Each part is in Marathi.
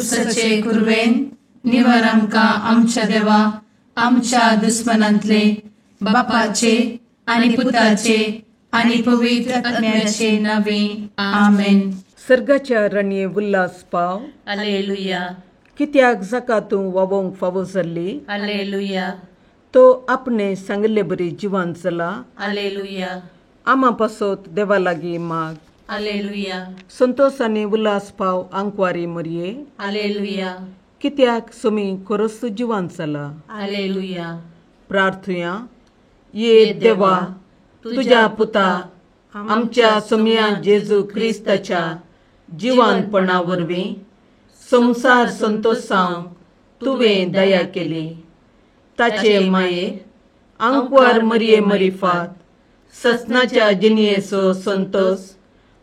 खुर्सचे कुरवेन निवार आमकां आमच्या देवा आमच्या दुस्मनांतले बापाचे आनी पुताचे आनी पवित्र आत्म्याचे नावे आमेन. सर्गाच्या राणये उल्हास पाव. हालेलुया. कित्याक जाका तूं वावोंक फावो जाल्ली. हालेलुया. तो आपणे सांगले बरी जिवान जाला. हालेलुया. आमा पासोत देवा लागीं माग. हालेलुया. संतोष आनी उल्हास पाव आंकवारी मरये. हालेलुया. कित्याक सोमी खरोच जिवान जाला. हालेलुया. प्रार्थुया. ये देवा, तुझ्या पुता आमच्या सोम्या जेजू क्रिस्ताच्या जिवानपणा वरवीं संसार संतोषांक तुवें दया केली. ताचे मायेक आंकवार मरये मरिफात ससनाच्या जिणयेचो संतोष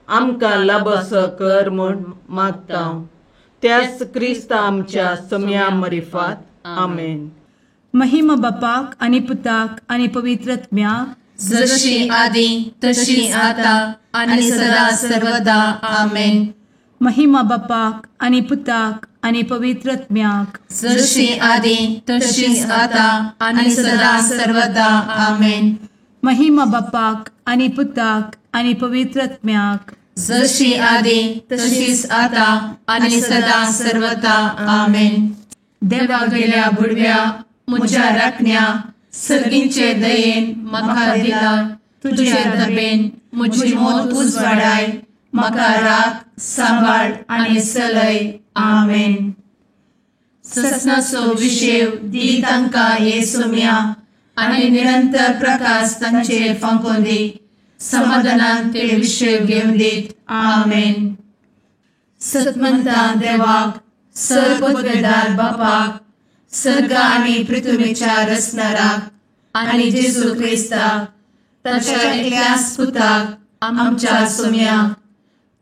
आमकां लाबसो कर म्हूण मागता. त्याच क्रिस्त आमच्या सोम्या मरिफात. आमेन. महिमा बापाक आनी पुताक आनी पवित्र आत्म्याक जशी आदी तशी आता आनी सदा सर्वदा आमेन. महिमा बापाक आनी पुताक आनी पवित्र आत्म्याक जशी आदी तशी आता आनी सदा सर्वदा आमेन. महिमा बापाक आनी पुताक आनी पवित्र आत्म्याक जशी आदी तशीच आता आनी सदा सर्वदा आमेन. देवा गेल्या बुडव्या म्हज्या राखण्या सर्गींचे दयेन म्हाका दिला. तुजे दबेन म्हजी मोत उजवाडाय. म्हाका राख सांबाळ आनी चलय. आमेन. ससनाचो विशेव दी तांकां ये सोम्या आनी निरंतर प्रकाश तांचेर फांकोन दी. समाधानान ते विशेव घेवन दीत. आमेन. सतमंता देवाक सर्वोपदार बापाक सर्ग आनी पृथ्वीच्या रचणाराक आनी जेजू क्रिस्ताक ताच्या एकल्याच पुताक आमच्या सोम्याक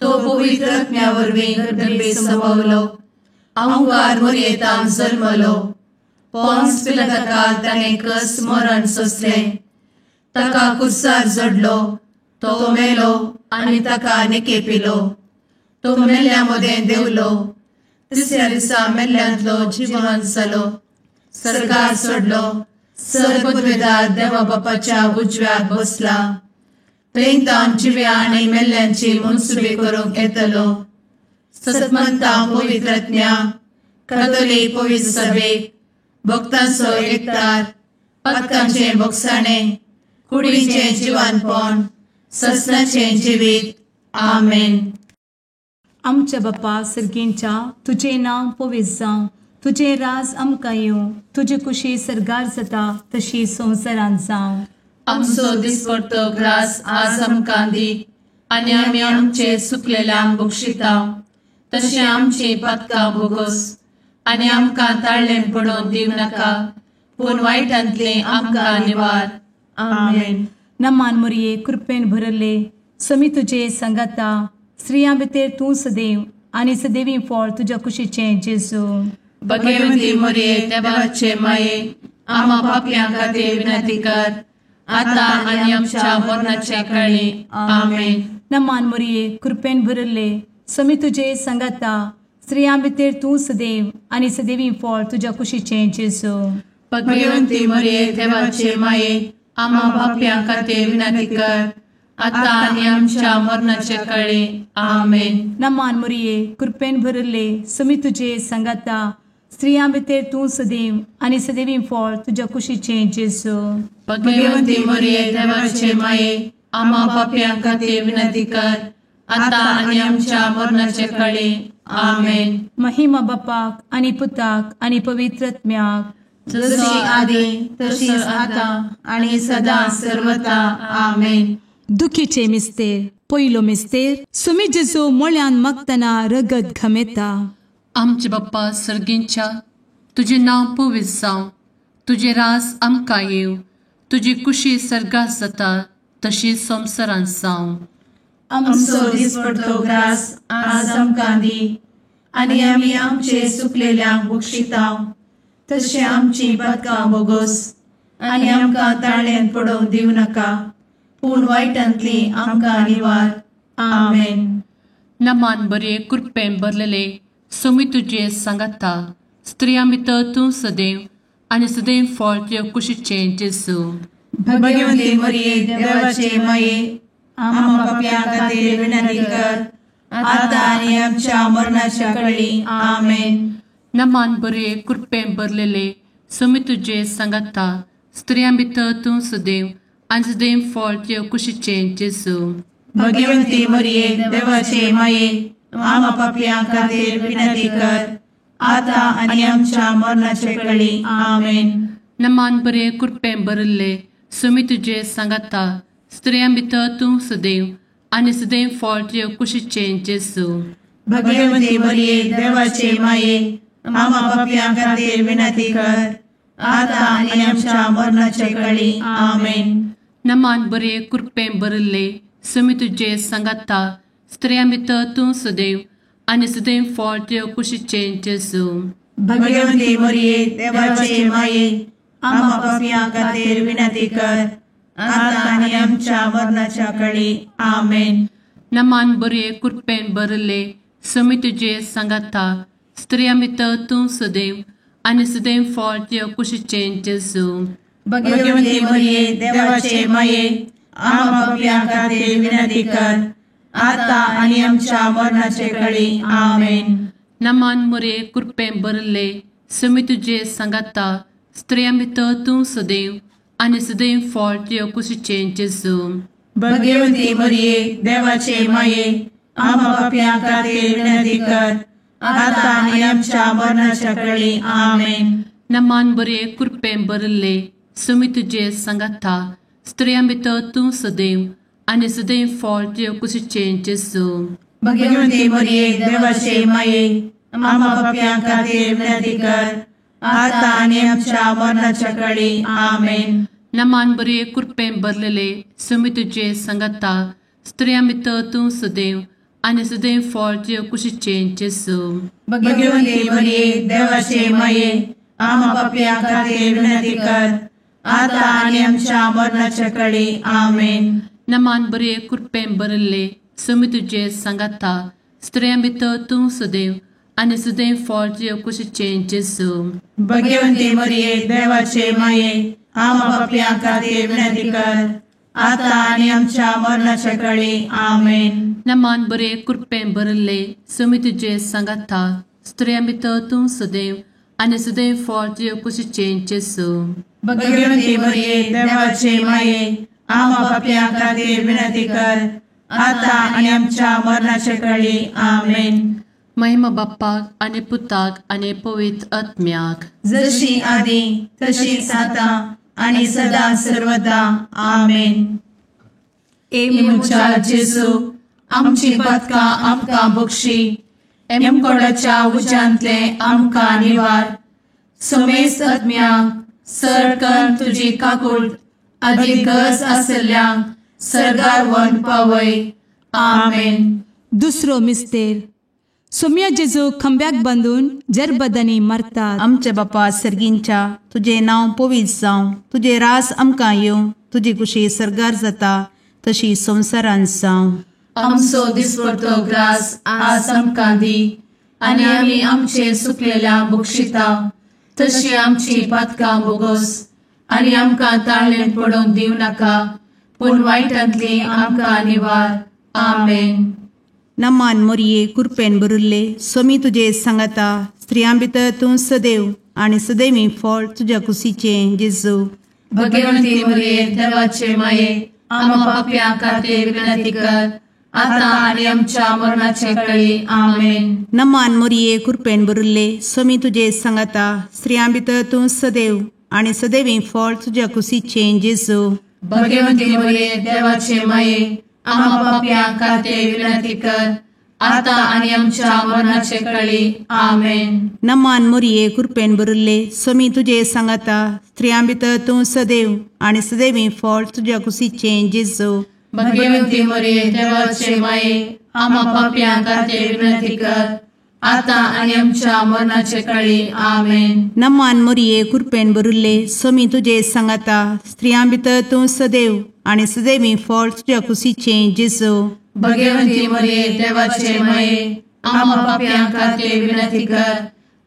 तो पवित्र आत्म्या वरवीं गर्भे संभवलो. आंकवार मरयेंत जल्मलो. पोंस पिलाताकाल ताणें कस मरण सोंसलें. ताका कुर्सार जडलो. तो मेलो आनी ताका निकेपिलो. तो मेल्ल्या मदें देंवलो. तिसऱ्या दिसा मेल्ल्यांतलो जिवंत जालो. सर्गार चडलो. सर्वोपदार देवा बापाच्या उजव्याक बसला. थंय जिव्या आनी मेल्ल्यांची मनसुबी करूंक येतलो. सतमंता पवित्र आत्म्या कातोलीक पवित्र सभेक भक्तांचो एकठार पातकांचे भोगसाणें कुडीचें जिवानपण ससनाचें जिवीत. आमेन. आमच्या बापा सर्गींच्या तुझें नांव पवित्र जावं. तुझें राज आमकां येवं. तुजी कुशी सर्गार जाता तशी संवसारांत जावं. आमचो दिसपडटो ग्रास आज आमकां दी. आनी आमी आमचे सुकलेल्यांक बक्षिता. तशें आमची पातकां भोगोस आनी आमकां ताळ्ळें पडोवन दिव नाका. पूण वायटांतलें आमकां निवार. आमेन. नमान मरये कृपेन भरले समी तुजे सांगाता. स्त्रियां भितर तूं सदैव आनी सदैवी फळ तुज्या कुशीचें जेजू. भगवंती मरये देवाचे माये आमा पापयां खातीर विनंती कर. आता आनी आमच्या मरणाचे काळी. आमेन. नमान मरये कृपेन भरले समी तुजे सांगाता. स्त्रियां भितर तूं सदैव आनी सदैवी फळ तुज्या कुशीचें जेजू. भगवंती मरये देवाचे माये आमा पापयां खातीर विनंती कर. आता आनी आमच्या मरणाचे काळी. आमेन. नमान मरये कृपेन भरले समी तुजे सांगाता. स्त्रियां भितर तूं सदैव आनी सदैवी फळ तुज्या कुशीचें जेजू. भगवंती मरये देवाचे माये आमा पापयां खातीर विनंती कर. आता आनी आमच्या मरणाचे काळी. आमेन. महिमा बापाक आनी पुताक आनी पवित्र आत्म्याक जशी आदी तशीच आता आनी सदा सर्वदा. आमेन. दुखीचे मिस्तेर. पयलो मिस्तेर. सुमी जेजू मोळ्यान मागतना रगत घामेता. आमचे बाप्पा सर्गींच्या तुझे नांव पवित्र जावं. तुजे रास आमकां येव. तुजी कुशी सर्गात जाता तशी संवसारांत जावं. आमचो दिसपडटो ग्रास आज आमकां दी. आनी आमी आमचे सुकलेल्यांक बक्षिता. तशें आमची पातकां भोगोस आनी आमकां ताळ्ळें पडोवन दिव नाका. पूण वायटांतली आमकां निवार. आमेन. नमान बरे कृपेन भरलेले सोमी तुझे सांगाता स्त्रियां भितर तूं सदैव आनी सदैव फळ तुझ्या कुशीचें जेजू. भाग्यवंती मरिये देवाचे माये आम्हा पाप्यां खातीर विनंती कर आता आनी आमच्या मरणाच्या काळी आमेन. नमान बरे कृपें भरलेले सोमी तुझे सांगाता स्त्रियां भितर तूं सदैव आनी सदैव फळ तुझ्या कुशीचें जेजू. भाग्यवंती मरिये देवाचे माये आम्हा पाप्यां खातीर विनंती कर आता आनी आमच्या मरणाच्या काळी आमेन. नमान बरे कृपें भरले सोमी तुझे सांगाता स्त्रियां भितर तूं सदैव आनी सदैव फळ तुझ्या कुशीचें जेजू. भाग्यवंती मरिये देवाचे माये आम्हा पाप्यां खातीर विनंती कर आता आनी आमच्या मरणाच्या काळी आमेन. नमान बरे कृपें भरले सोमी तुझे सांगाता स्त्रियां भितर तूं सदैव आनी सदैव फळ तुझ्या कुशीचें जेजू. भाग्यवंती मरिये देवाचे माये आम्हा पाप्यां खातीर विनंती कर आता आनी आमच्या मरणाच्या काळी आमेन. नमान बरे कृपें भरले सोमी तुझे सांगाता स्त्रियां भितर तूं सदैव आनी सदैव फळ तुझ्या कुशीचें जेजू. भाग्यवंती मरिये देवाचे माये आम्हा पाप्यां खातीर विनंती कर आता आनी आमच्या मरणाच्या काळी आमेन. नमान बरे कृपें भरले सोमी तुझे सांगाता स्त्रियां भितर तूं सदैव आनी सदैव फळ तुझ्या कुशीचें जेजू. भाग्यवंती मरिये देवाचे माये आम्हा पाप्यां खातीर विनंती कर आता आनी आमच्या मरणाच्या काळी आमेन. नमान बरे कृपें भरले सोमी तुझे सांगाता स्त्रियां भितर तूं सदैव आनी सदैव फळ तुझ्या कुशीचें जेजू. भाग्यवंती मरिये देवाचे माये आम्हा पाप्यां खातीर विनंती कर आता आनी आमच्या मरणाच्या काळी आमेन. नमान बरे कृपें भरलेले सोमी तुझे सांगाता स्त्रियां भितर तूं सदैव आनी सदैव फळ तुझ्या कुशीचें जेजू. भाग्यवंती मरिये देवाचे माये आम्हा पाप्यां खातीर विनंती कर आता आनी आमच्या मरणाच्या काळी आमेन. नमान बरे कृपें भरले सोमी तुझे सांगाता स्त्रियां भितर तूं सदैव आनी सदैव फळ तुझ्या कुशीचें जेजू. भाग्यवंती मरिये देवाचे माये आम्हा पाप्यां खातीर विनंती कर आता आनी आमच्या मरणाच्या काळी आमेन. नमान बरे कृपें भरले सोमी तुझे सांगाता स्त्रियां भितर तूं सदैव आनी सदैव फळ तुझ्या कुशीचें जेजू. भाग्यवंती मरिये देवाचे माये आम्हा पाप्यां खातीर विनंती कर आता आनी आमच्या मरणाच्या काळी आमेन. महिमा बाप्पाक आनी पुताक आनी पवित्र आत्म्याक जशी आदी तशीच आता आनी सदा सर्वदा आमेन. मुचा जेजू आमची पदकां आमकां बक्षी एमकोडाच्या उज्यांतले आमकां निवार. समेस्त आत्म्यांक सडकन तुजी काकूट अधिक गरज आसल्ल्यांक सरगार वन पावय. आमेन. दुसरो मिस्तेर सोम्या जेजू खंब्याक बांदून जरबदांनी मारतात. आमच्या बापा सर्गींच्या तुझे नांव पवित्र जावं, तुझे रास आमकां येवं, तुजी कुशी सरगार जाता तशी संवसारांत जावं. आमचो दिसपडटो ग्रास आज आमकां दी आनी आमी आमचे सुकलेल्यांक बक्षिता तशी आमची पदकां बोगोस आनी आमकां ताळ्ळें पडोवन दिव नाका पूण वायटांतली आमकां निवार. आमेन. नमान मोरये कृपेन भरिल्ले सोमी तुजे सांगाता स्त्रियां भितर तूं सदैव आनी सदैवी फळ तुज्या कुशीचें जेजू. भाग्यवंती मरिये देवाचे माये आम्हा पाप्यां खातीर विनंती कर आता आनी आमच्या मरणाचे काळी. आमेन. नमान मोरये कृपेन भरिल्ले सोमी तुजे सांगाता स्त्रियां भितर तूं सदैव आनी सदैवी फळ तुज्या कुशीचें जेजू. भाग्यवंती मरिये देवाचे माये आम्हा पाप्यां खातीर विनंती कर आता आनी आमच्या मरणाचे काळी. आमेन. नमान मोरये कृपेन भरिल्ले सोमी तुजे सांगाता स्त्रियां भितर तूं सदैव आनी सदैवी फळ तुज्या कुशीचें जेजू. भाग्यवंती मरिये देवाचे माये आम्हा पाप्यां खातीर विनंती कर आता आनी आमच्या मरणाचे काळी. आमेन. नमान मोरये कृपेन भरिल्ले सोमी तुजे सांगाता स्त्रियां भितर तूं सदैव आनी सदैवी फळ तुज्या कुशीचें जेजू. भाग्यवंती मरिये देवाचे माये आम्हा पाप्यां खातीर विनंती कर,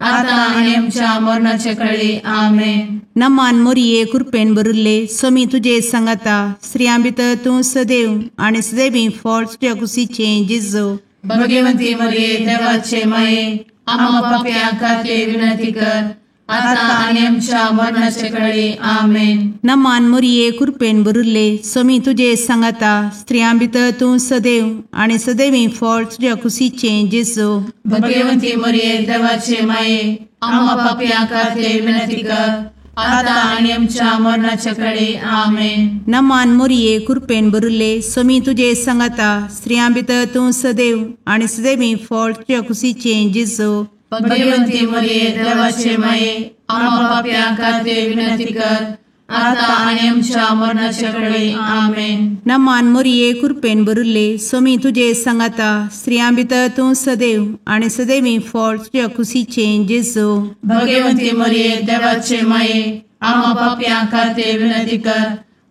आता आनी आमच्या मरणाचे कळी. आमेन. नमान मोरये कृपेन भरिल्ले स्वामी तुजे सांगाता स्त्रियां भितर तूं सदैव आनी सदैवी फळ तुज्या कुशीचें जेजू. भगवंती मरिये देवाचे माये, आम्हा पाप्यां खातीर विनंती कर, आता आनी आमच्या मरणाचे कळी. आमेन. नमान मोरये कृपेन भरिल्ले स्वामी तुजे सांगाता स्त्रियां भितर तूं सदैव आनी सदैवी फळ तुज्या कुशीचें जेजू. भगवंती मरिये देवाचे माये, आम्हा पाप्यां खातीर विनंती कर, आता आनी आमच्या मरणाचे कळी. आमेन. नमान मोरये कृपेन भरिल्ले स्वामी तुजे सांगाता स्त्रियां भितर तूं सदैव आनी सदैवी फळ तुज्या कुशीचें जेजू. भगवंती मरिये देवाचे माये, आम्हा पाप्यां खातीर विनंती कर, आता आनी आमच्या मरणाचे कळी. आमेन. नमान मोरये कृपेन भरिल्ले स्वामी तुजे सांगाता स्त्रियां भितर तूं सदैव आनी सदैवी फळ तुज्या कुशीचें जेजू. भगवंती मरिये देवाचे माये, आम्हा पाप्यां खातीर विनंती कर,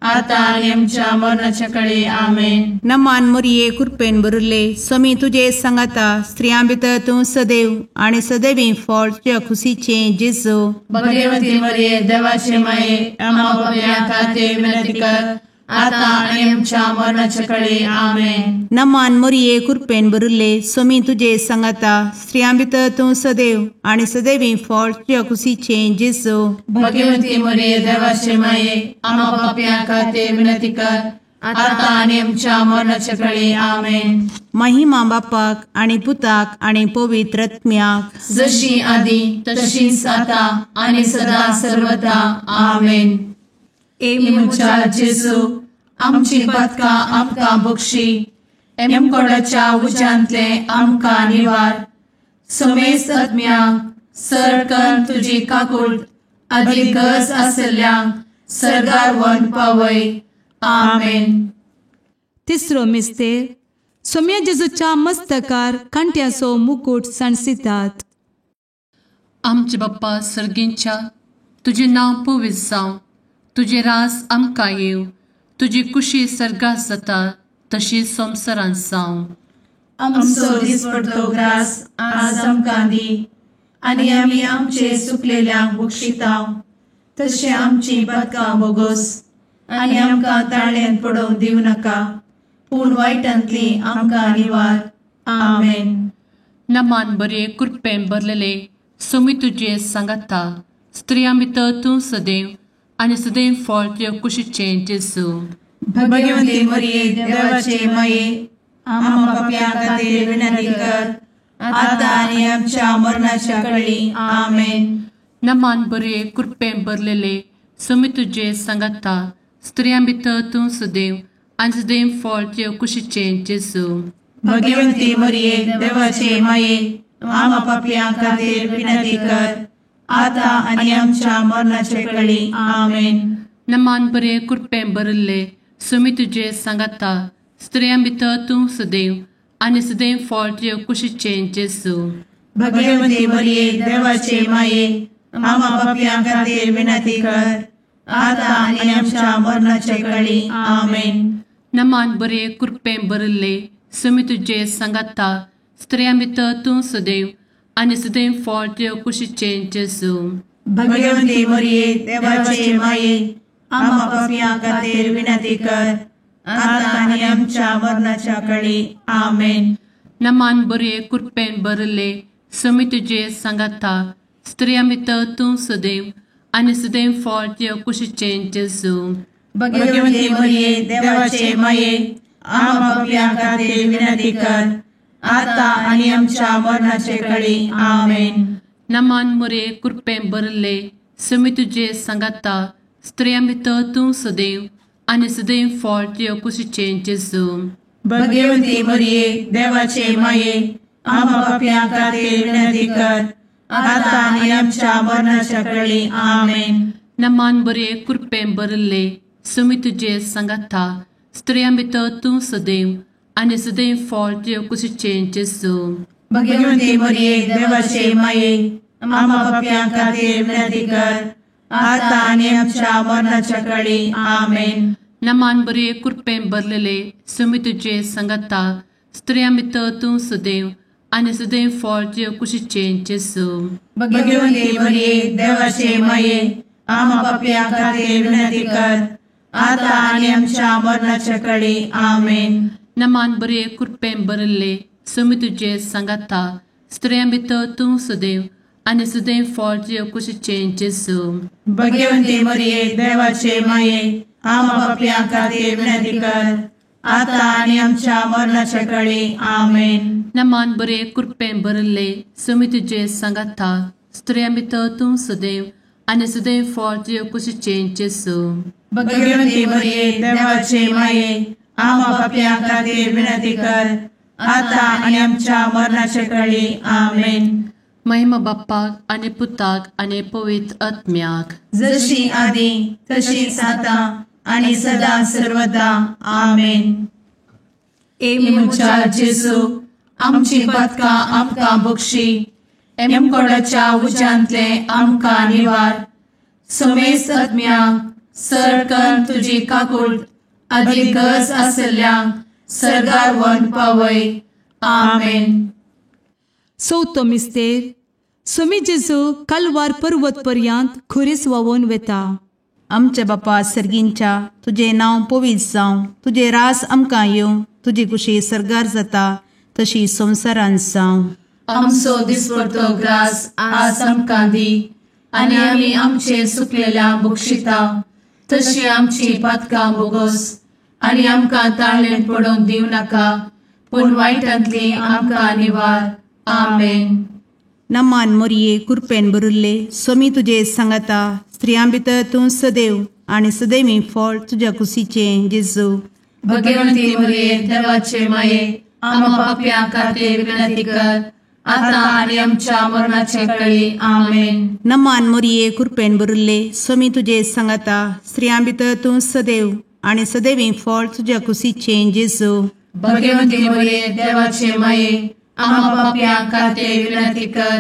आता आनी आमच्या मरणाचे कळी. आमेन. नमान मोरये कृपेन भरिल्ले स्वामी तुजे सांगाता स्त्रियां भितर तूं सदैव आनी सदैवी फळ तुज्या कुशीचें जेजू. भगवंती मरिये देवाचे माये, आम्हा पाप्यां खातीर विनंती कर, आता आनी आमच्या मरणाचे कळी. आमेन. नमान मोरये कृपेन भरिल्ले स्वामी तुजे सांगाता स्त्रियां भितर तूं सदैव आनी सदैवी फळ तुज्या कुशीचें जेजू. भगवंती मरिये देवाचे माये, आम्हा पाप्यां खातीर विनंती कर, आता आनी आमच्या मरणाचे कळी. आमेन. महिमा बापाक आनी पुताक आनी पवित्र आत्म्याक, जशी आदी तशीच आता आनी सदा सर्वदा. आमेन. मुचा जेजू, आमची पदकां आमकां बक्षी, एमकोडाच्या उज्यांतले आमकां निवार. समेस्त आत्म्यांक सरकन तुजी काकूट, आदी गरज आसल्ल्यांक सरगार वन पावय. आमेन. तिसरो मिस्तेर सोम्या जेजूच्या मस्तकार कांट्याचो मुकुट सणसितात. आमचे बाप्पा सर्गींच्या, तुझे नाव पवित्र जावं, तुझे राज आमकां येव, तुजी कुशी सर्गात जाता तशी संवसारांत जावं. आमचो दिसपडटो ग्रास आज आमकां दी, आनी आमी आमचे चुकलेल्यांक बक्षितांव, तशें आमची पदकां बोगोस आनी आमकां ताळ्यान पडोवंक दिवं नाका, पूण वायटांतली आमकां निवार. आमेन. नमान बरे कृपेन भरलेले सोमी तुजे सांगाता स्त्रियां भितर तूं सदैव आनी सदैव फळ तुज्या कुशीचें जेजू. भगवंती मरिये देवाचे माये, आम्हा पाप्यां खातीर विनंती कर, आता आनी आमच्या मरणाच्या कळी. आमेन. नमान बरे कृपेन भरलेले सोमी तुजे सांगाता स्त्रियां भितर तूं सदैव आनी सदैव फळ तुज्या कुशीचें जेजू. भगवंती मरिये देवाचे माये, आम्हा पाप्यां खातीर विनंती कर, आता आनी आमच्या मरणाचे कळी. आमेन. नमान बरे कृपेन भरले सोमी तुजे सांगाता स्त्रियां भितर तूं सदैव आनी सदैव फळ तुज्या कुशीचें जेजू. भगवंती मरिये देवाचे माये, आम्हा पाप्यां खातीर विनंती कर, आता आनी आमच्या मरणाचे कळी. आमेन. नमान बरे कृपेन भरले सोमी तुजे सांगाता स्त्रियां भितर तूं सदैव आनी सदैव फळ तुज्या कुशीचें जेजू. भगवंती मरिये देवाचे माये, आम्हा पाप्यां खातीर विनंती कर, आता आनी आमच्या मरणाच्या कळी. आमेन. नमान बरे कृपेन भरले सोमी तुजे सांगाता स्त्रियां भितर तूं सदैव आनी सदैव फळ तुज्या कुशीचें जेजू. भगवंती मरिये देवाचे माये, आम्हा पाप्यां खातीर विनंती कर, आता आनी आमच्या मरणाचे कळी. आमेन. नमान बरे कृपेन भरले सोमी तुजे सांगाता स्त्रियां भितर तूं सदैव आनी सदैव फळ तुज्या कुशीचें जेजू. भगवंती मरिये देवाचे माये, आम्हा पाप्यां खातीर विनंती कर, आता आनी आमच्या मरणाच्या कळी. आमेन. नमान बरे कृपेन भरले सोमी तुजे सांगाता स्त्रियां भितर तूं सदैव आनी सदैव फळ तुज्या कुशीचें जेजू. भगवंती मरिये देवाचे माये, आम्हा पाप्यां खातीर विनंती कर, आता आनी आमच्या मरणाच्या कळी. आमेन. नमान बरे कृपेन भरलेले सोमी तुजे सांगाता स्त्रियां भितर तूं सदैव आनी सदैव फळ तुजे कुशीचें जेजू. भाग्यवंती मरिये देवाचे माये आम्हा पापया खातीर विनंती कर आता आनी आमच्या मरणाच्या काळी आमेन. नमान बरे कृपेन बरले स्वामी तुजे सांगाता स्त्रियां भितर तूं सदैव आनी सदैव फळ तुजे कुशीचें जेजू. भाग्यवंती मरिये देवाचे माये आम्हा पापया खातीर विनंती कर आता आनी आमच्या मरणाच्या काळी आमेन. नमान बरे कृपेन बरले स्वामी तुजे सांगाता स्त्रियां भितर तूं सदैव आनी सदैव फळ तुजे कुशीचें जेजू. भाग्यवंती मरिये देवाचे माये आम्हा पापया खातीर विनंती कर आता आनी आमच्या मरणाच्या काळी आमेन. महिमा बाप्पाक आनी पुताक आनी पवित्र आत्म्याक जशी आदी तशीच आता आनी सदा सर्वदा आमेन. इमुच्या जेजू आमची पदकां आमकां बक्षी एमकोडाच्या उज्यांतले आमकां निवार. सोमेस आत्म्याक सरकन तुजी काकूळ अधिक गरज आसल्यांक सरगार वन पावय. आमेन. चवथो मिस्तेर स्वामी जेजू कलवार पर्वत पर्यंत खुरीस वावून वेता. आमच्या बापा सर्गींच्या तुझे नांव पवित्र जावं, तुझे रास आमकां येवं, तुजी कुशी सरगार जाता तशी संवसारांत जावं. आमचो दिसपडटो ग्रास आज आमकां दी आनी आमी आमचे सुकलेल्यांक बक्षिता तशी आमची पदकां बोगोस आनी आमकां ताळ्ळेन पडोवन दिव नाका पूण वायटांतली आमकां निवार. आमेन. नमान मोरये कृपेन बरुल्ले स्वामी तुजे सांगाता स्त्रियां भितर तूं सदैव आनी सदैवी फळ तुज्या कुशीचें जेजू. भाग्यवंती मरिये देवाचे माये आम्हा पापया खातीर विनंती कर आता आनी आमच्या मरणाचे काळी आमेन. नमान मोरये कृपेन बरुल्ले स्वामी तुजे सांगाता स्त्रियां भितर तूं सदैव आनी सदैवी फळ तुज्या कुशीचें जेजू. भाग्यवंती मरिये देवाचे माये आम्हा पापया खातीर विनंती कर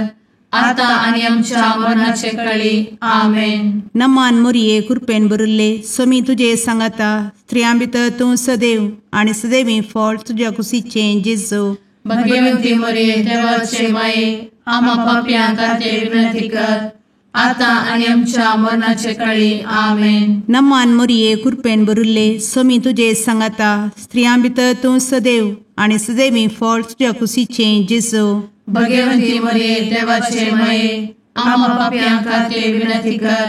आता आनी आमच्या मरणाचे काळी आमेन. नमान मोरये कृपेन बरुल्ले स्वामी तुजे सांगाता स्त्रियां भितर तूं सदैव आनी सदैवी फळ तुज्या कुशीचें जेजू. भाग्यवंती मरिये देवाचे माये आम्हा पापया खातीर विनंती कर आता आनी आमच्या मरणाचे काळी आमेन. नमान मोरये कृपेन बरुल्ले स्वामी तुजे सांगाता स्त्रियां भितर तूं सदैव आनी सदैवी फळ तुज्या कुशीचें जेजू. भाग्यवंती मरिये देवाचे माये आम्हा पापया खातीर विनंती कर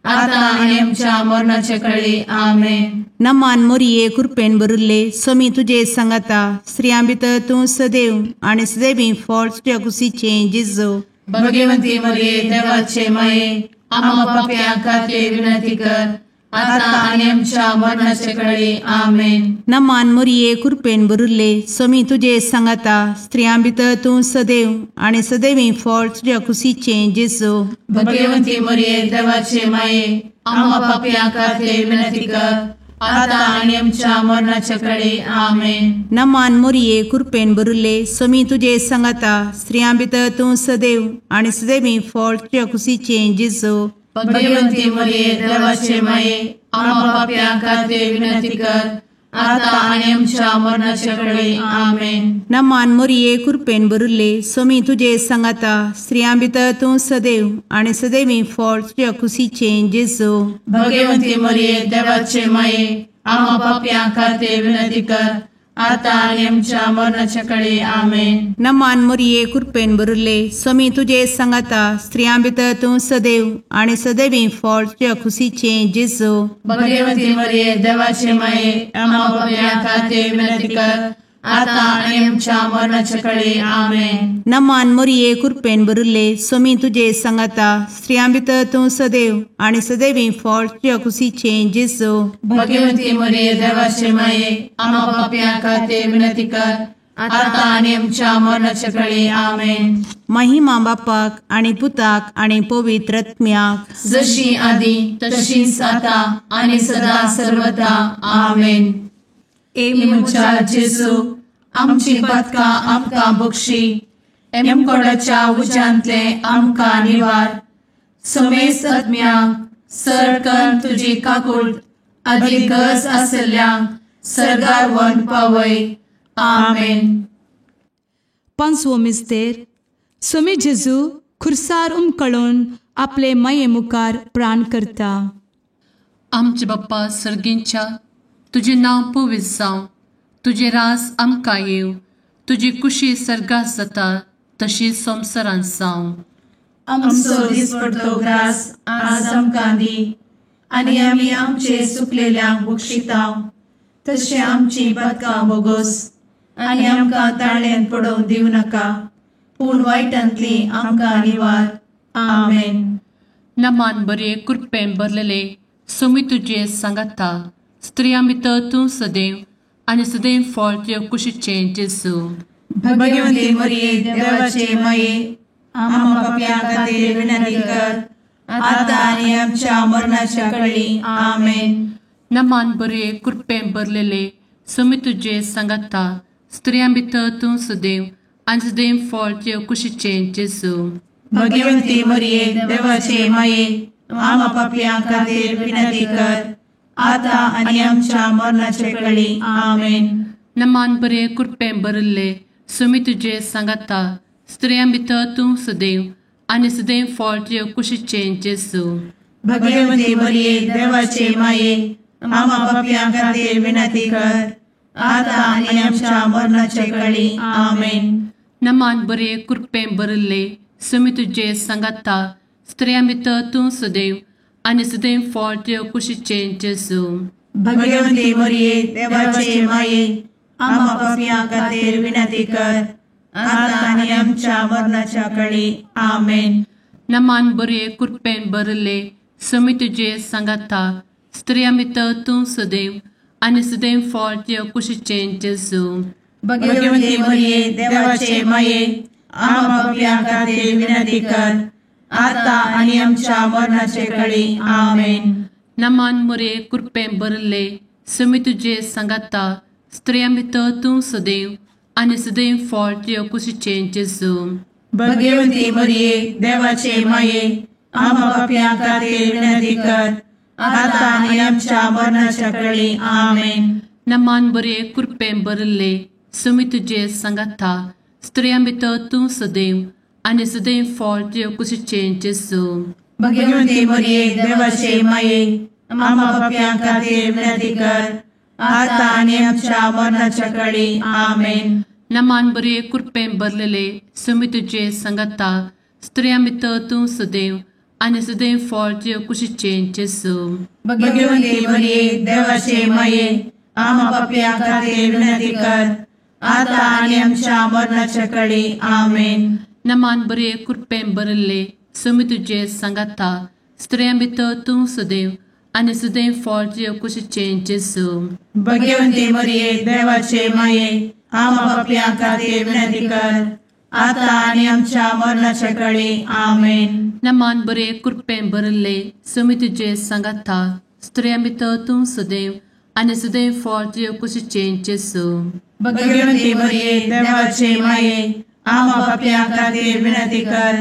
आता आनी आमच्या मरणाचे काळी आमेन. नमान मोरये कृपेन बरुल्ले स्वामी तुजे सांगाता स्त्रियां भितर तूं सदैव आनी सदैवी फळ तुज्या कुशीचें जेजू. भाग्यवंती मरिये देवाचे माये आम्हा पापया खातीर विनंती कर आता आनी आमच्या मरणाचे काळी आमेन. नमान मोरये कृपेन बरुल्ले स्वामी तुजे सांगाता स्त्रियां भितर तूं सदैव आनी सदैवी फळ तुज्या कुशीचें जेजू. भाग्यवंती मरिये देवाचे माये आम्हा पापया खातीर विनंती कर आता आनी आमच्या मरणाच्या काळी आमेन. नमान मोरये कृपेन बरुल्ले स्वामी तुजे सांगाता स्त्रियां भितर तूं सदैव आनी सदैवी फळ तुज्या कुशीचें जेजू. भाग्यवंती मरिये देवाचे माये आम्हा पापया खातीर विनंती कर आता आनी आमच्या मरणाच्या काळी आमेन. नमान मोरये कृपेन बरुल्ले स्वामी तुजे सांगाता स्त्रियां भितर तूं सदैव आनी सदैवी फळ तुज्या कुशीचें जेजू. भाग्यवंती मरिये देवाचे माये आम्हा पापया खातीर विनंती कर आता आनी आमच्या मरणाच्या काळी आमेन. नमान मोरये कृपेन बरुल्ले स्वामी तुजे सांगाता स्त्रियां भितर तूं सदैव आनी सदैवी फळ तुज्या कुशीचें जेजू. भाग्यवंती मरिये देवाचे माये आम्हा पापया खातीर विनंती कर आता आनी आमच्या मरणाच्या काळी आमेन. नमान मोरये कृपेन बरुल्ले स्वामी तुजे सांगाता स्त्रियां भितर तूं सदैव आनी सदैवी फळ तुज्या कुशीचें जेजू. भाग्यवंती मरिये देवाचे माये आम्हा पापया खातीर विनंती कर आता आनी आमच्या मरणाच्या काळी आमेन. महिमा बापाक आनी पुताक आनी पवित्र आत्म्याक जशी आदी तशीच आता आनी सदा सर्वदा आमेन. इमुच्या जेजू आमची पदकां आमकां बक्षी एमकोडाच्या उज्यांतले आमकां निवार. सोमेस आत्म्याक सरकन तुजी काकूळ अधिक गरज आसल्यांक सरगार वन पावय. आमेन. 5वो मिस्तेर. सोमी जेजू खुर्सार उमकळून आपले माये मुखार प्राण करता. आमचे बाप्पा सर्गींच्या तुझे नाव पवित्र जावं, तुझे रास आमकां येव, तुजी कुशी सर्गात जाता तशी संवसारांत जावं. आमचो दिसपडटो ग्रास आज आमकां दी, आनी आमी आमचे सुकलेल्यांक बक्षितांव. तशें आमची बदकां बोगोस आनी आमकां ताळ्यान पडोवंक दिवं नाका, पूण वायटांतली आमकां निवार. आमेन. नमान बरे कृपेन भरलेले सोमी तुजे सांगाता, स्त्रियां भितर तूं सदैव आनी सदैव फळ तुज्या कुशीचें जेजू. भगवंती मरिये देवाचे माये, आम्हा पाप्यां खातीर विनंती कर, आतां आनी आमच्या मरणाच्या कळी. आमेन. नमान बरे कृपेन भरलेले सोमी तुजे सांगाता, स्त्रियां भितर तूं सदैव आनी सदैव फळ तुज्या कुशीचें जेजू. भगवंती मरिये देवाचे माये, आम्हा पाप्यां खातीर विनंती कर, आतां आनी आमच्या मरणाचे कळी. आमेन. नमान बरे कृपेन भरले सोमी तुजे सांगाता, स्त्रियां भितर तूं सदैव आनी सदैव फळ तुज्या कुशीचें जेजू. भगवंती मरिये देवाचे माये, आम्हा पाप्यां खातीर विनंती कर, आतां आनी आमच्या मरणाचे कळी. आमेन. नमान बरे कृपेन भरले सोमी तुजे सांगाता, स्त्रियां भितर तूं सदैव आनी सदैव फळ तुज्या कुशीचें जेजू. भगवंती मरिये देवाचे माये, आम्हा पाप्यां खातीर विनंती कर, आतां आनी आमच्या मरणाच्या कळी. आमेन. नमान बरे कृपेन भरले सोमी तुजे सांगाता, स्त्रियां भितर तूं सदैव आनी सदैव फळ तुज्या कुशीचें जेजू. भगवंती मरिये देवाचे माये, आम्हा पाप्यां खातीर विनंती कर, आतां आनी आमच्या मरणाचे कळी. आमेन. नमान बरे कृपेन भरले सोमी तुजे सांगाता, स्त्रियां भितर तूं सदैव आनी सदैव फळ तुज्या कुशीचें जेजू. भगवंती मरिये देवाचे माये, आम्हा पाप्यां खातीर विनंती कर, आतां आनी आमच्या मरणाच्या कळी. आमेन. नमान बरे कृपेन भरले सोमी तुजे सांगाता, स्त्रियां भितर तूं सदैव आनी सदैव फळ तुज्या कुशीचें जेजू. भगवंती मरिये देवाचे माये, आम्हा पाप्यां खातीर विनंती कर, आतां आनी आमच्या मरणाच्या कळी. आमेन. नमान बरे कृपेन भरलेले सोमी तुजे सांगाता, स्त्रियां भितर तूं सदैव आनी सदैव फळ तुज्या कुशीचें जेजू. भगवंती मरिये देवाचे माये, आम्हा पाप्यां खातीर विनंती कर, आतां आनी आमच्या मरणाच्या कळी. आमेन. नमान बरे कृपेन भरले सोमी तुजे सांगाता, स्त्रियां भितर तूं सदैव आनी सदैव फळ तुज्या कुशीचें जेजू. भगवंती मरिये देवाचे माये, आम्हा पाप्यां खातीर विनंती कर, आतां आनी आमच्या मरणाच्या कळी. आमेन. नमान बरे कृपेन भरले सोमी तुजे सांगाता, स्त्रियां भितर तूं सदैव आनी सदैव फळ तुज्या कुशीचें जेजू. भगवंती मरिये देवाचे माये, आम्हा पाप्यां खातीर विनंती कर,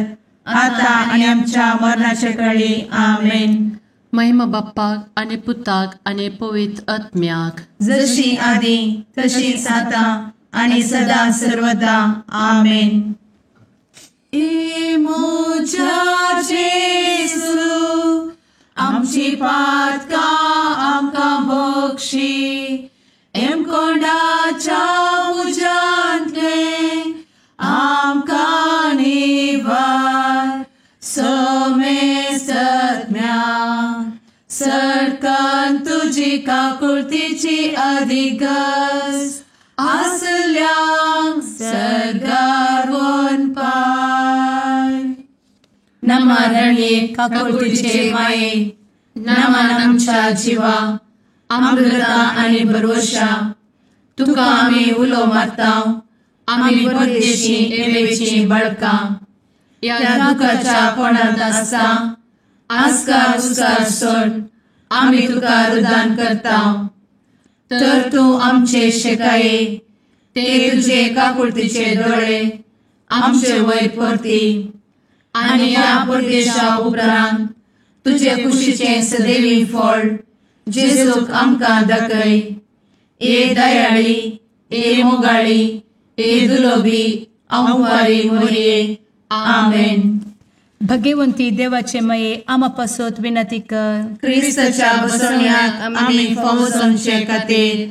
आतां आनी आमच्या मरणाच्या कळी. आमेन. महिमा बाप्पाक आनी पुताक आनी पवित्र आत्म्याक, जशी आदी तशीच आता आनी सदा सर्वदा. आमेन. मोच्या जेजू, आमची पातकां आमकां बक्षी, कोंडाच्या उजांतले आमकां निवार. सोमे सत्म्या सडकान तुजी काकुळतीची अधिगस, आसल्यांक सर्गार वन पाय. नमारणी काकुळतीचे माये, नमान आमच्या जिवा, अमृता आनी भरवशा, तुका आमी उलो मारतांव. आमी परदेशी एवेची बळकां या दुखाच्या कोणांत आसता, आस्कार उस्कार सोड, आमी तुका रुदान करतांव. तर तूं आमचे शेकाये, ते तुजे काकुळतीचे दोळे आमचे वयर परती, आनी ह्या परदेशा उपरांत तुजे कुशीचे सदैवी फळ जेजूक आमकां दाखय. ए दयाळी, ए मोगाळी, ए दुलोबी, अंकुरी मोरये आमेन. भगवंती देवाचे माये आम्हा पासत विनंती कर. क्रिस्ताच्या बसवण्यात आम्ही फावोसमचे खातीर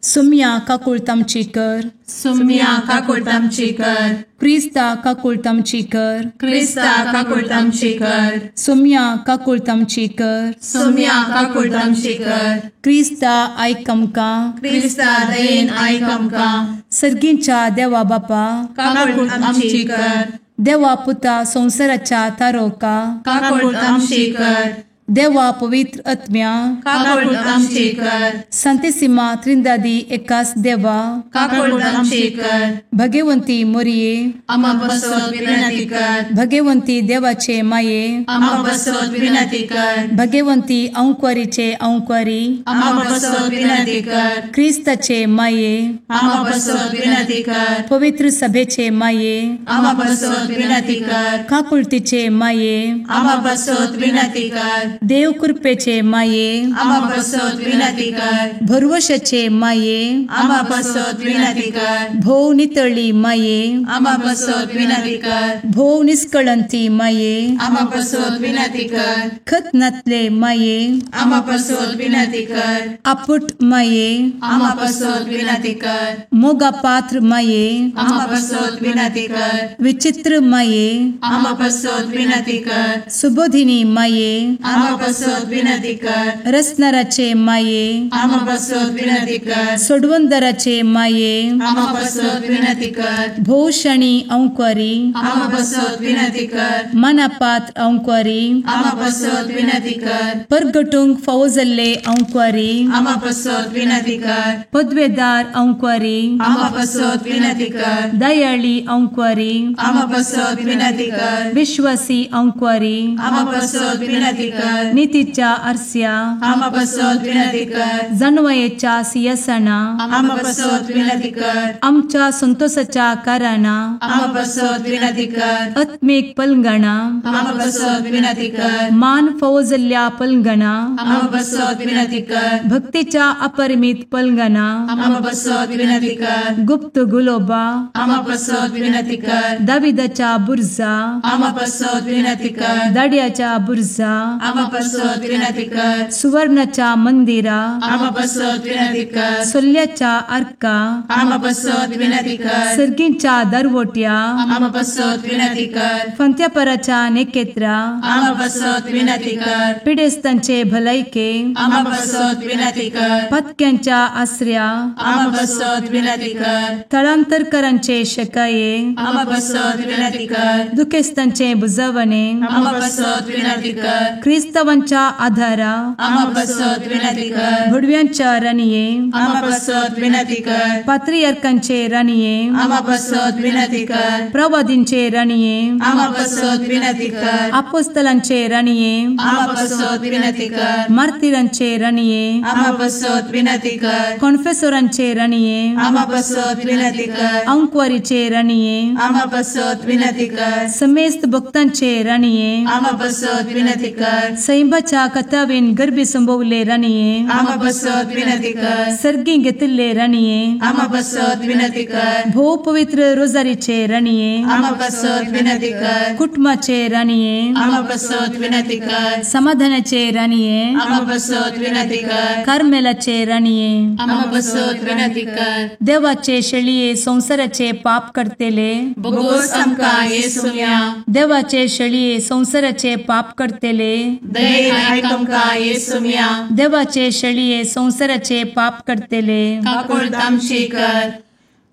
सुम्या काकुळतामची कर. सुम्या काकुळतामची कर. क्रिस्ता काकुळतामची कर. क्रिस्ता काकुळतामची कर. सुम्या काकुळतामची कर. सुम्या काकुळतामची कर. क्रिस्ता आयकमका. क्रिस्ता दयेन आयकमका. सर्गींच्या देवा बापा काकुळतामची कर. देवा पुता संसाराच्या तारोका. काकुळतामची कर. देवा पवित्र आत्म्या काकुळतामची कर. संतेसिमा त्रिंदादी एकाच देवा काकुळतामची कर. भगवंती मोरये आम्हा बसवत विनंती कर. भगवंती देवाचे माये आम्हा बसवत विनंती कर. भगवंती अंकुरीचे अंकुरी आम्हा बसवत विनंती कर. ख्रिस्ताचे माये आम्हा बसवत विनंती कर. पवित्र सभेचे माये आम्हा बसवत विनंती कर. काकुळतीचे माये आम्हा बसवत विनंती कर. देव कृपेचे माये आम्हा बसवत विनंती कर. भरवशाचे माये आम्हा बसवत विनंती कर. भोव नितळी माये आम्हा बसवत विनंती कर. भोव निष्कळंती माये आम्हा बसवत विनंती कर. खतनातले माये आम्हा बसवत विनंती कर. आपुट माये आम्हा बसवत विनंती कर. मोगा पात्र माये आम्हा बसवत विनंती कर. विचित्र माये आम्हा बसवत विनंती कर. सुबोधिनी माये आम्हा बसवत विनंती कर. रसनाराचे माये आम्हा बसवत विनंती कर. सोडवंदराचे माये आम्हा बसवत विनंती कर. भोषणी अंकुरी आम्हा बसवत विनंती कर. मनापात्र अंकुरी आम्हा बसवत विनंती कर. परगटुंग फौजल्ले अंकुरी आम्हा बसवत विनंती कर. पदवेदार अंकुरी आम्हा बसवत विनंती कर. दयाळी अंकुरी आम्हा बसवत विनंती कर. विश्वासी अंकुरी आम्हा बसवत विनंती कर. नीतीच्या आरस्या आम्हा बसवत विनंती कर. जणवयेच्या सिंहासना आम्हा बसवत विनंती कर. आमच्या संतोषाच्या कारणा आम्हा बसवत विनंती कर. आत्मिक पलंगणा आम्हा बसवत विनंती कर. मान फौजल्या पलंगणा आम्हा बसवत विनंती कर. भक्तीच्या अपरिमित पलंगणा आम्हा बसवत विनंती कर. गुप्त गुलोबा आम्हा बसवत विनंती कर. दाविदाच्या बुरजा आम्हा बसवत विनंती कर. दाडियाच्या बुरजा आम्हा बसवत विनंती कर. सुवर्णाच्या मंदिरा आम्हा बसवत विनंती कर. सोल्याच्या अर्का आम्हा बसवत विनंती कर. सर्गींच्या दरवोट्या आम्हा बसवत विनंती कर. फंत्यापराच्या नेकेत्रा आम्हा बसवत विनंती कर. पिडेस्तांचे भलायके आम्हा बसवत विनंती कर. पथक्यांच्या आश्रया आम्हा बसवत विनंती कर. स्थळांतरकरांचे शकाये आम्हा बसवत विनंती कर. दुखेस्तांचे बुजावणे आम्हा बसवत विनंती कर. ख्रिस्तवांच्या आधारा आम्हा बसवत विनंती कर. भुडव्यांच्या राणीये आम्हा बसवत विनंती कर. पात्रियार्कांचे राणीये आम्हा बसवत विनंती कर. प्रवादींचे राणीये आम्हा बसवत विनंती कर. अपोस्तलांचे राणीये आम्हा बसवत विनंती कर. मार्तिरांचे राणीये आम्हा बसवत विनंती कर. कॉन्फेसोरांचे राणीये आम्हा बसवत विनंती कर. अंकुरीचे राणीये आम्हा बसवत विनंती कर. समेस्त भक्तांचे राणीये आम्हा बसवत विनंती कर. सैंबाच्या कथावेन गर्भी संभवले राणीये आम्हा बसवत विनंती कर. सर्गी घेतले राणीये आम्हा बसवत विनंती कर. भो पवित्र रोजारीचे राणीये आम्हा बसवत विनंती कर. कुटुंबाचे राणीये आम्हा बसवत विनंती कर. समाधानाचे राणीये आम्हा बसवत विनंती कर. कार्मेलाचे राणीये आम्हा बसवत विनंती कर. देवाचे शेळीये संसाराचे पाप करतेले भोगोस आमका येसुया. देवाचे शेळीये संसाराचे पाप करतेले दयेन आयकमका येसुया. देवाचे शेळीये संसाराचे पाप करतेले काकुळतामची कर.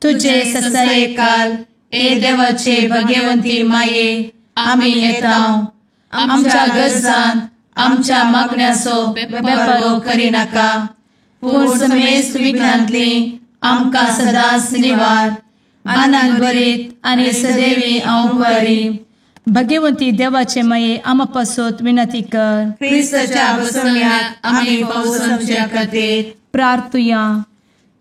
तुझे ससाये काल ए देवाचे भगवंती माये आम्ही येताव. आमच्या गरजांत आमच्या मागण्याचो बेपारो करी नाका. पूण समेस्त विघ्नांतली आमकां सदांच निवार. आनंद भरीत आनी सदैवी अंकुरी. भगवंती देवाचे माये आम्हा पासत विनंती कर. ख्रिस्ताच्या बसवण्यात आम्ही फावोसमच्या खातीर प्रार्थुया.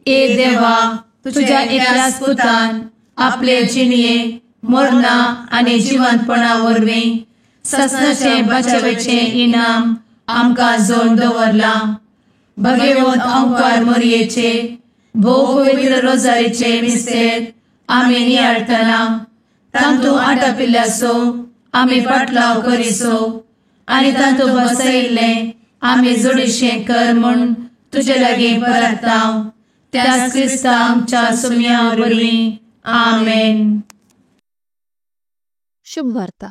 ए देवा तुझ्या एकल्याच पुतान आपले जिणये मरणा आनी जिवंतपणा वरवीं ससनाचे बचावेचे इनाम आमकां जोड दवरला. भगवंत अंकुर मोरयेचे भोव पवित्र रोजारीचे मिस्तेर आमी नियाळटना तांतू आटपिल्ल्यासो आमी पाटलाव करिसो आनी तांतू बसयिल्ले आमी जोडिशें कर म्हूण तुजे लागीं परतांव. त्याच क्रिस्ता आमच्या सुम्या वरवीं. आमेन. शुभ वार्ता.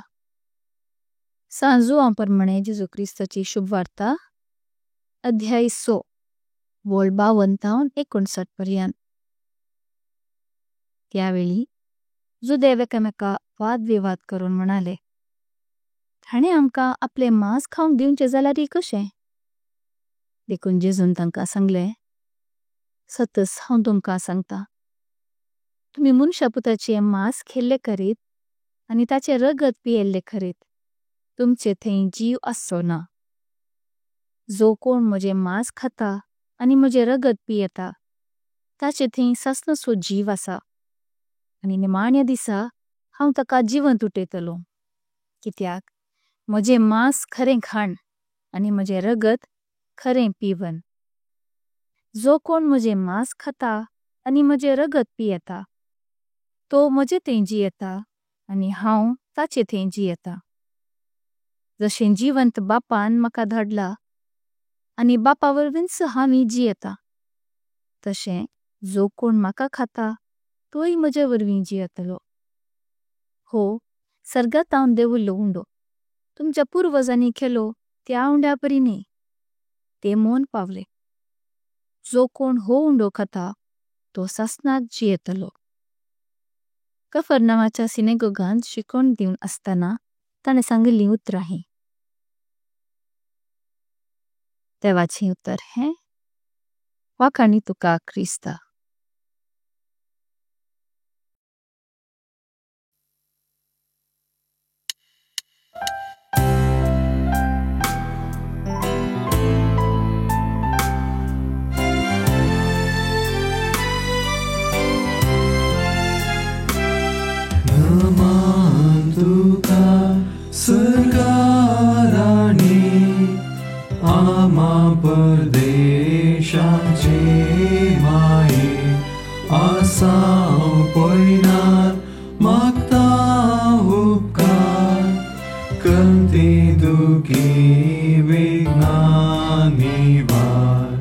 सांजुआं प्रमाणे जेजू क्रिस्ताची शुभ वार्ता अध्याय 6 वोळ 52-59 पर्यंत. त्यावेळी जुदेव एकामेका वाद विवाद करून म्हणाले, हाणें आमकां आपले मांस खावंक दिवचें जाल्यार कशें? देखून जेजून तांकां सांगलें, सतस हांव तुमकां सांगता, तुमी मनशा पुताचें मांस खेल्ले करीत आनी ताचें रगत पियेल्ले करीत, तुमचे थंय जीव आसचो ना. जो कोण म्हजें मांस खाता आनी म्हजें रगत पियेता ताचे थंय ससनसो जीव आसा आनी निमाण्या दिसा हांव ताका जिवंत उठयतलो. कित्याक म्हजें मांस खरें खाण आनी म्हजें रगत खरें पिवन. जो कोण म्हजें मांस खाता आनी म्हजें रगत पियेता तो म्हजे थंय जियेता आनी हांव ताचे थंय जियेता. जशें जिवंत बापान म्हाका धाडला आनी बापा वरवींच हांव जियेता, तशें जो कोण म्हाका खाता तोय म्हजे वरवीं जियेतलो. हो, सर्गात हांव देवुल्लो उंडो तुमच्या पुर्वजांनी केलो त्या उंड्या परी न्ही, ते मोन पावले. जो कोण हो उंडो खाता तो ससनात जियेतलो. कफरनामाच्या सिनेगोगांत शिकोण दिवन आसतना ताणें सांगिल्लीं उतरां हीं. देवाचें उतर हें, वाखाणी तुका क्रिस्ता. सरकाराने आमा परदेशाचे माये आसां पयनात मागता उपकार कंती दुखी विघ्नांनी वार.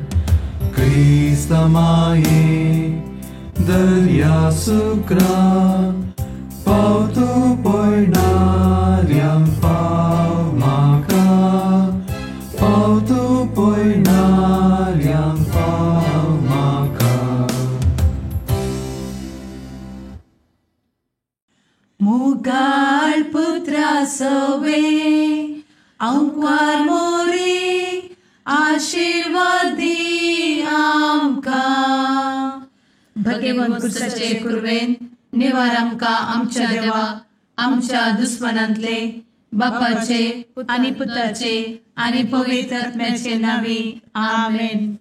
क्रिस्ता माये दर्या सुक्रा पावतो पयणाऱ्यांक पाव म्हाका, पावतो पयणाऱ्यांक पाव म्हाका. मुगाळ पुत्रा सवे अंकवार मोरी आशीर्वाद दी आमकां. भगवंत कुर्साचे कुरवेन निवार आमकां आमच्या देवा आमच्या दुस्मनांतले बापाचे आनी पुताचे आनी पवित्र आत्म्याचे नांवी. आमेन.